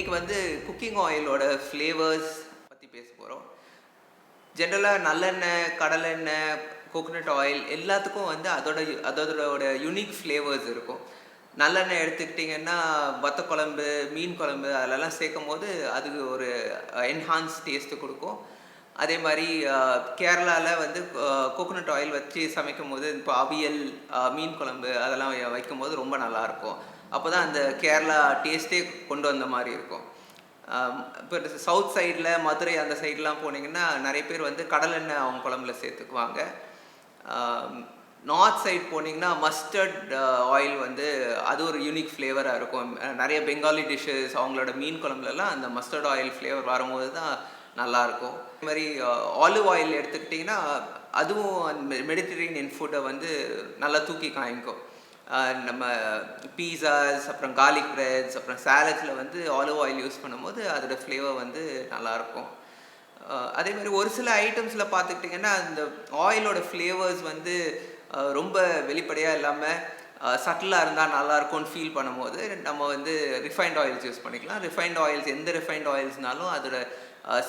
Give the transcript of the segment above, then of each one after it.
இன்றைக்கி வந்து cooking ஆயிலோட flavours பற்றி பேச போகிறோம். ஜென்ரலாக நல்லெண்ணெய், கடலெண்ணெய், கோகோனட் ஆயில் எல்லாத்துக்கும் வந்து அதோட யுனிக் ஃப்ளேவர்ஸ் இருக்கும். நல்லெண்ணெய் எடுத்துக்கிட்டிங்கன்னா வத்த குழம்பு, மீன் குழம்பு அதிலெல்லாம் சேர்க்கும் போது அதுக்கு ஒரு என்ஹான்ஸ் டேஸ்ட்டு கொடுக்கும். அதே மாதிரி கேரளாவில் வந்து கோகோனட் ஆயில் வச்சு சமைக்கும் போது இப்போ அவியல், மீன் குழம்பு அதெல்லாம் வைக்கும்போது ரொம்ப நல்லாயிருக்கும். அப்போ தான் அந்த கேரளா டேஸ்ட்டே கொண்டு வந்த மாதிரி இருக்கும். இப்போ சவுத் சைடில் மதுரை அந்த சைட்லாம் போனீங்கன்னா நிறைய பேர் வந்து கடலெண்ணெய் அவங்க குழம்புல சேர்த்துக்குவாங்க. நார்த் சைட் போனீங்கன்னா மஸ்டர்ட் ஆயில் வந்து அது ஒரு யூனிக் ஃப்ளேவராக இருக்கும். நிறைய பெங்காலி டிஷ்ஷஸ் அவங்களோட மீன் குழம்புலலாம் அந்த மஸ்டர்ட் ஆயில் ஃப்ளேவர் வரும்போது தான் நல்லாயிருக்கும். இது மாதிரி ஆலிவ் ஆயில் எடுத்துக்கிட்டிங்கன்னா அதுவும் மெடிட்டரேனியன் ஃபுட்டை வந்து நல்லா தூக்கி காமிக்கும். நம்ம பீஸாஸ், அப்புறம் கார்லிக் பிரெட்ஸ், அப்புறம் சாலட்ஸில் வந்து ஆலிவ் ஆயில் யூஸ் பண்ணும்போது அதோட ஃப்ளேவர் வந்து நல்லாயிருக்கும். அதே மாதிரி ஒரு சில ஐட்டம்ஸில் பார்த்துக்கிட்டிங்கன்னா அந்த ஆயிலோட ஃப்ளேவர்ஸ் வந்து ரொம்ப வெளிப்படையாக இல்லாமல் சட்டிலாக இருந்தால் நல்லாயிருக்கும்னு ஃபீல் பண்ணும்போது நம்ம வந்து ரிஃபைண்ட் ஆயில்ஸ் யூஸ் பண்ணிக்கலாம். ரிஃபைண்ட் ஆயில்ஸ் எந்த ரிஃபைண்ட் ஆயில்ஸ்னாலும் அதோட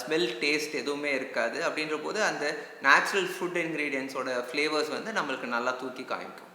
ஸ்மெல், டேஸ்ட் எதுவுமே இருக்காது. அப்படின்ற போது அந்த நேச்சுரல் ஃபுட் இன்க்ரீடியன்ஸோட ஃப்ளேவர்ஸ் வந்து நம்மளுக்கு நல்லா தூக்கி காமிக்கும்.